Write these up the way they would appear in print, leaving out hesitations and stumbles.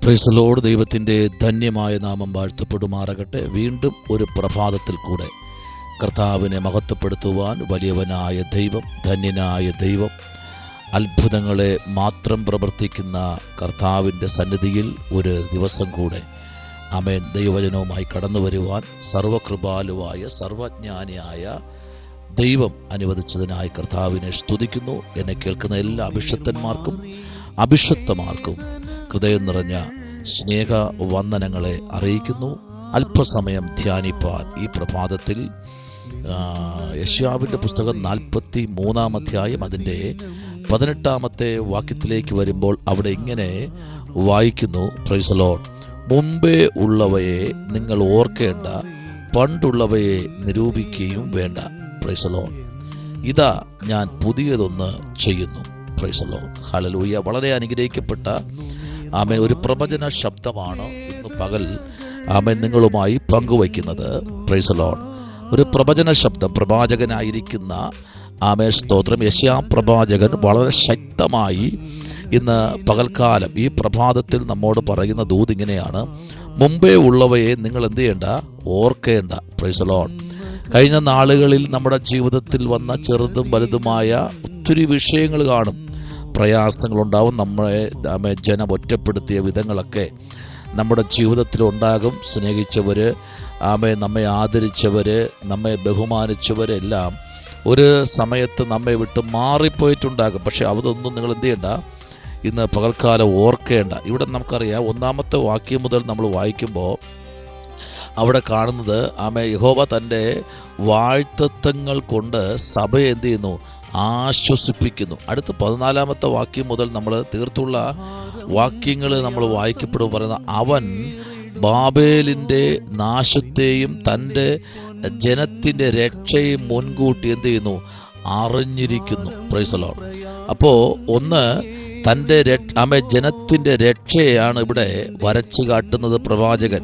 Price the Lord. ദൈവത്തിൻ്റെ ധന്യമായ നാമം വാഴ്ത്തപ്പെടുമാറാകട്ടെ. വീണ്ടും ഒരു പ്രഭാതത്തിൽ കൂടെ കർത്താവിനെ മഹത്വപ്പെടുത്തുവാൻ വലിയവനായ ദൈവം, ധന്യനായ ദൈവം, അത്ഭുതങ്ങളെ മാത്രം പ്രവർത്തിക്കുന്ന കർത്താവിൻ്റെ സന്നിധിയിൽ ഒരു ദിവസം കൂടെ ആമേൻ ദൈവവചനവുമായി കടന്നു വരുവാൻ സർവകൃപാലുവായ സർവജ്ഞാനിയായ ദൈവം അനുവദിച്ചതിനായി കർത്താവിനെ സ്തുതിക്കുന്നു. എന്നെ കേൾക്കുന്ന എല്ലാ അഭിഷക്തന്മാർക്കും അഭിഷക്തമാർക്കും ഹൃദയം നിറഞ്ഞ സ്നേഹ വന്ദനങ്ങളെ അറിയിക്കുന്നു. അല്പസമയം ധ്യാനിപ്പാൻ ഈ പ്രഭാതത്തിൽ യെശയ്യാവിൻ്റെ പുസ്തകം 43-ാം അധ്യായം അതിൻ്റെ 18-ാമത്തെ വാക്യത്തിലേക്ക് വരുമ്പോൾ അവിടെ ഇങ്ങനെ വായിക്കുന്നു. Price the Lord. മുമ്പേ ഉള്ളവയെ നിങ്ങൾ ഓർക്കേണ്ട, പണ്ടുള്ളവയെ നിരൂപിക്കുകയും വേണ്ട. Price the Lord. ഇതാ ഞാൻ പുതിയതൊന്ന് ചെയ്യുന്നു. Praise the Lord. ഹല്ലേലൂയ. വളരെ അനുഗ്രഹിക്കപ്പെട്ട ആമേൻ ഒരു പ്രവചന ശബ്ദമാണ് ഇന്ന് പകൽ ആമേൻ നിങ്ങളുമായി പങ്കുവയ്ക്കുന്നത്. Price the Lord. ഒരു പ്രവചന ശബ്ദം, പ്രവാചകനായിരിക്കുന്ന ആമേൻ സ്തോത്രം യെശയ്യാ പ്രവാചകൻ വളരെ ശക്തമായി ഇന്ന് പകൽക്കാലം ഈ പ്രഭാതത്തിൽ നമ്മോട് പറയുന്ന ദൂത് ഇങ്ങനെയാണ്: മുമ്പേ ഉള്ളവയെ നിങ്ങൾ എന്ത് ചെയ്യേണ്ട? ഓർക്കേണ്ട. Price the Lord. കഴിഞ്ഞ നാളുകളിൽ നമ്മുടെ ജീവിതത്തിൽ വന്ന ചെറുതും വലുതുമായ ഒത്തിരി വിഷയങ്ങൾ കാണും, പ്രയാസങ്ങളുണ്ടാവും. നമ്മളെ ജനം ഒറ്റപ്പെടുത്തിയ വിധങ്ങളൊക്കെ നമ്മുടെ ജീവിതത്തിലുണ്ടാകും. സ്നേഹിച്ചവർ, നമ്മെ ആദരിച്ചവർ, നമ്മെ ബഹുമാനിച്ചവരെല്ലാം ഒരു സമയത്ത് നമ്മെ വിട്ട് മാറിപ്പോയിട്ടുണ്ടാകും. പക്ഷെ അതൊന്നും നിങ്ങൾ എന്ത് ചെയ്യണ്ട? ഇന്ന് പകൽക്കാലം ഓർക്കേണ്ട. ഇവിടെ നമുക്കറിയാം, 1-ാമത്തെ വാക്യം മുതൽ നമ്മൾ വായിക്കുമ്പോൾ അവിടെ കാണുന്നത് യഹോവ തൻ്റെ വാഴ്ത്തത്വങ്ങൾ കൊണ്ട് സഭയെ എന്ത് ചെയ്യുന്നു? ആശ്വസിപ്പിക്കുന്നു. അടുത്ത 14-ാമത്തെ വാക്യം മുതൽ നമ്മൾ തീർത്തുള്ള വാക്യങ്ങൾ നമ്മൾ വായിക്കപ്പെടും. പറയുന്ന അവൻ ബാബേലിൻ്റെ നാശത്തെയും തൻ്റെ ജനത്തിൻ്റെ രക്ഷയും മുൻകൂട്ടി എന്ത് ചെയ്യുന്നു? അറിഞ്ഞിരിക്കുന്നു. Praise the lord. അപ്പോൾ ഒന്ന് തൻ്റെ ജനത്തിൻ്റെ രക്ഷയാണ് ഇവിടെ വരച്ചു കാട്ടുന്നത് പ്രവാചകൻ.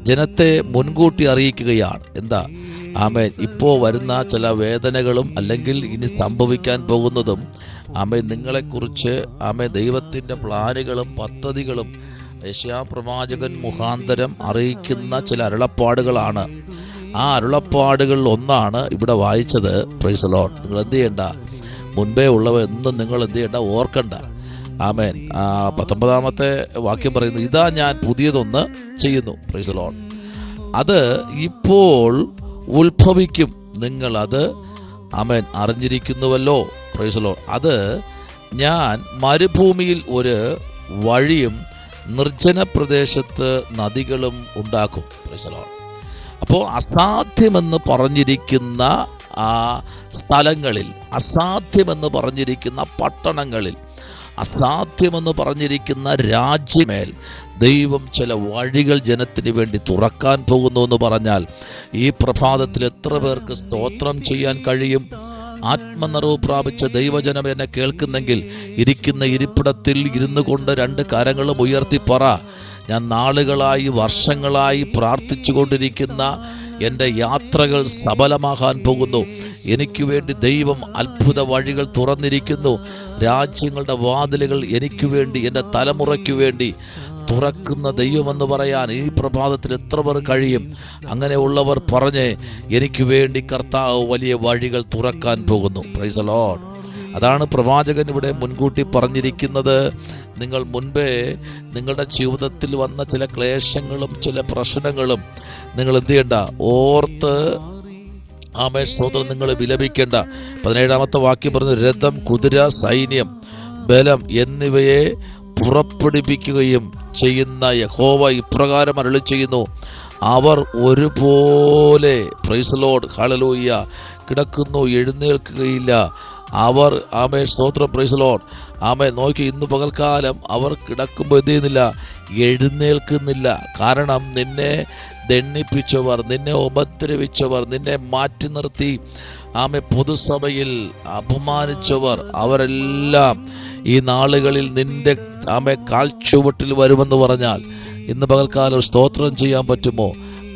ജനത്തെ മുൻകൂട്ടി അറിയിക്കുകയാണ്. എന്താ? ഇപ്പോൾ വരുന്ന ചില വേദനകളും അല്ലെങ്കിൽ ഇനി സംഭവിക്കാൻ പോകുന്നതും നിങ്ങളെക്കുറിച്ച് ദൈവത്തിൻ്റെ പ്ലാനുകളും പദ്ധതികളും യെശയ്യാ പ്രവാചകൻ മുഖാന്തരം അറിയിക്കുന്ന ചില അരുളപ്പാടുകളാണ്. ആ അരുളപ്പാടുകളിൽ ഒന്നാണ് ഇവിടെ വായിച്ചത്. Price the Lord. നിങ്ങൾ എന്ത് ചെയ്യണ്ട? മുൻപേ ഉള്ളവ എന്നും നിങ്ങൾ എന്ത് ചെയ്യണ്ട? ഓർക്കണ്ട. ആമേൻ. 19-ാമത്തെ വാക്യം പറയുന്നു, ഇതാ ഞാൻ പുതിയതൊന്ന് ചെയ്യുന്നു. Praise the lord. അത് ഇപ്പോൾ ഉത്ഭവിക്കും, നിങ്ങളത് ആമേൻ അറിഞ്ഞിരിക്കുന്നുവല്ലോ. Praise the lord. അത് ഞാൻ മരുഭൂമിയിൽ ഒരു വഴിയും നിർജ്ജന പ്രദേശത്ത് നദികളും ഉണ്ടാക്കും. Praise the lord. അപ്പോൾ അസാധ്യമെന്ന് പറഞ്ഞിരിക്കുന്ന ആ സ്ഥലങ്ങളിൽ, അസാധ്യമെന്ന് പറഞ്ഞിരിക്കുന്ന പട്ടണങ്ങളിൽ, അസാധ്യമെന്ന് പറഞ്ഞിരിക്കുന്ന രാജ്യമേൽ ദൈവം ചില വഴികൾ ജനത്തിന് വേണ്ടി തുറക്കാൻ പോകുന്നു എന്ന് പറഞ്ഞാൽ ഈ പ്രഭാതത്തിൽ എത്ര പേർക്ക് സ്തോത്രം ചെയ്യാൻ കഴിയും? ആത്മനിറവ് പ്രാപിച്ച ദൈവജനം എന്നെ കേൾക്കുന്നെങ്കിൽ ഇരിക്കുന്ന ഇരിപ്പിടത്തിൽ ഇരുന്നു കൊണ്ട് 2 കരങ്ങളും ഉയർത്തി പറ: ഞാൻ നാളുകളായി വർഷങ്ങളായി പ്രാർത്ഥിച്ചു കൊണ്ടിരിക്കുന്ന എൻ്റെ യാത്രകൾ സഫലമാകാൻ പോകുന്നു. എനിക്ക് വേണ്ടി ദൈവം അത്ഭുത വഴികൾ തുറന്നിരിക്കുന്നു. രാജ്യങ്ങളുടെ വാതിലുകൾ എനിക്ക് വേണ്ടി, എൻ്റെ തലമുറയ്ക്ക് വേണ്ടി തുറക്കുന്ന ദൈവമെന്ന് പറയാൻ ഈ പ്രഭാതത്തിൽ എത്ര പേർ കഴിയും? അങ്ങനെയുള്ളവർ പറഞ്ഞ്, എനിക്ക് വേണ്ടി കർത്താവ് വലിയ വഴികൾ തുറക്കാൻ പോകുന്നു. Price the Lord. അതാണ് പ്രവാചകൻ ഇവിടെ മുൻകൂട്ടി പറഞ്ഞിരിക്കുന്നത്. നിങ്ങൾ മുൻപേ നിങ്ങളുടെ ജീവിതത്തിൽ വന്ന ചില ക്ലേശങ്ങളും ചില പ്രശ്നങ്ങളും നിങ്ങൾ എന്ത് ചെയ്യണ്ട? ഓർത്ത് സ്തോത്രം നിങ്ങൾ വിലപിക്കേണ്ട. 17-ാമത്തെ വാക്യം പറഞ്ഞു, രഥം, കുതിര, സൈന്യം, ബലം എന്നിവയെ പുറപ്പെടുവിക്കുകയും ചെയ്യുന്ന യഹോവ ഇപ്രകാരം അരുളി ചെയ്യുന്നു, അവർ ഒരുപോലെ പ്രൈസ് ദി ലോർഡ് ഹല്ലേലൂയ കിടക്കുന്നു, എഴുന്നേൽക്കുകയില്ല. അവർ സ്തോത്രം പ്രൈസ് ദി ലോർഡ്. നോക്കി, ഇന്ന് പകൽക്കാലം അവർ കിടക്കുമ്പോൾ എന്ത് ചെയ്യുന്നില്ല? എഴുന്നേൽക്കുന്നില്ല. കാരണം നിന്നെ ദണ്ഡിപ്പിച്ചവർ, നിന്നെ ഉപദ്രവിച്ചവർ, നിന്നെ മാറ്റി നിർത്തി പൊതുസഭയിൽ അപമാനിച്ചവർ, അവരെല്ലാം ഈ നാളുകളിൽ നിന്റെ കാൽച്ചുവട്ടിൽ വരുമെന്ന് പറഞ്ഞാൽ ഇന്ന് പകൽക്കാലം സ്തോത്രം ചെയ്യാൻ പറ്റുമോ?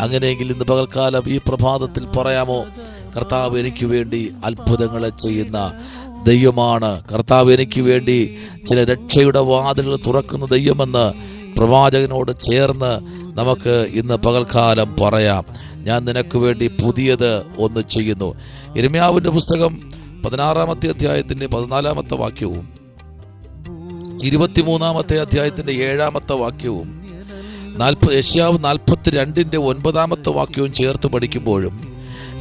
അങ്ങനെയെങ്കിൽ ഇന്ന് പകൽക്കാലം ഈ പ്രഭാതത്തിൽ പറയാമോ, കർത്താവ് എനിക്ക് വേണ്ടി അത്ഭുതങ്ങളെ ചെയ്യുന്ന ദൈവമാണ്, കർത്താവ് എനിക്ക് വേണ്ടി ചില രക്ഷയുടെ വാതിലുകൾ തുറക്കുന്ന ദൈവമെന്ന് പ്രവാചകനോട് ചേർന്ന് നമുക്ക് ഇന്ന് പകൽക്കാലം പറയാം, ഞാൻ നിനക്ക് വേണ്ടി പുതിയത് ഒന്ന് ചെയ്യുന്നു. യിരെമ്യാവിൻ്റെ പുസ്തകം 16-ാമത്തെ അധ്യായത്തിൻ്റെ 14-ാമത്തെ വാക്യവും 23-ാമത്തെ അധ്യായത്തിൻ്റെ 7-ാമത്തെ വാക്യവും യെശയ്യാവ് 42-ന്റെ 9-ാമത്തെ വാക്യവും ചേർത്ത് പഠിക്കുമ്പോഴും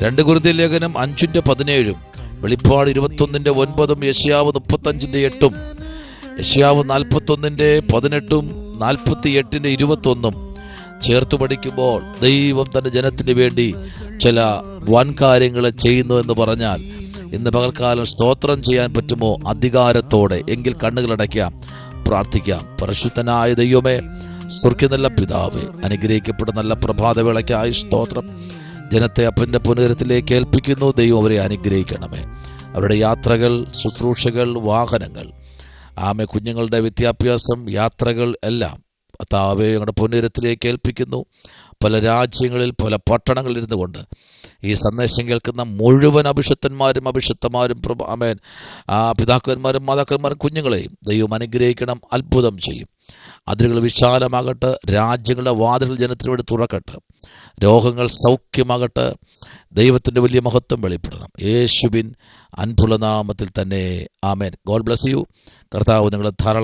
2 കൊരിന്ത്യർ ലേഖനം 5-17, വെളിപ്പാട് 21-ന്റെ 9, യെശയ്യാവ് 35-ന്റെ 8, യെശയ്യാവ് 41-ന്റെ 18, 48-ന്റെ 21 ചേർത്ത് പഠിക്കുമ്പോൾ ദൈവം തൻ്റെ ജനത്തിന് വേണ്ടി ചില വൻ കാര്യങ്ങൾ ചെയ്യുന്നു എന്ന് പറഞ്ഞാൽ ഇന്ന് പകൽക്കാലം സ്തോത്രം ചെയ്യാൻ പറ്റുമോ? അധികാരത്തോടെ. എങ്കിൽ കണ്ണുകളടയ്ക്കാം, പ്രാർത്ഥിക്കാം. പരിശുദ്ധനായ ദൈവമേ, സ്വർഗ്ഗത്തിലുള്ള പിതാവേ, അനുഗ്രഹിക്കപ്പെടുന്ന നല്ല പ്രഭാതവേളയ്ക്കായി സ്തോത്രം. ജനത്തെ അപ്പൻ്റെ പുനരത്തിലേക്ക് ഏൽപ്പിക്കുന്നു. ദൈവം അവരെ അനുഗ്രഹിക്കണമേ. അവരുടെ യാത്രകൾ, ശുശ്രൂഷകൾ, വാഹനങ്ങൾ, കുഞ്ഞുങ്ങളുടെ വിദ്യാഭ്യാസം, യാത്രകൾ എല്ലാം കർത്താവേ ഞങ്ങളുടെ പുനരത്തിലേക്ക് ഏൽപ്പിക്കുന്നു. പല രാജ്യങ്ങളിൽ, പല പട്ടണങ്ങളിൽ ഇരുന്നു കൊണ്ട് ഈ സന്ദേശം കേൾക്കുന്ന മുഴുവൻ അഭിഷിക്തന്മാരും അഭിഷിക്തമാരും പിതാക്കന്മാരും മാതാക്കന്മാരും കുഞ്ഞുങ്ങളെയും ദൈവം അനുഗ്രഹിക്കണം. അത്ഭുതം ചെയ്യും. അതിരുകൾ വിശാലമാകട്ടെ. രാജ്യങ്ങളുടെ വാതിലുകൾ ജനത്തിനു വേണ്ടി തുറക്കട്ടെ. രോഗങ്ങൾ സൗഖ്യമാകട്ടെ. ദൈവത്തിൻ്റെ വലിയ മഹത്വം വെളിപ്പെടണം. യേശുവിൻ അൻപുള്ള നാമത്തിൽ തന്നെ. ആമേൻ. God bless you. കർത്താവ് നിങ്ങളെ ധാരാളം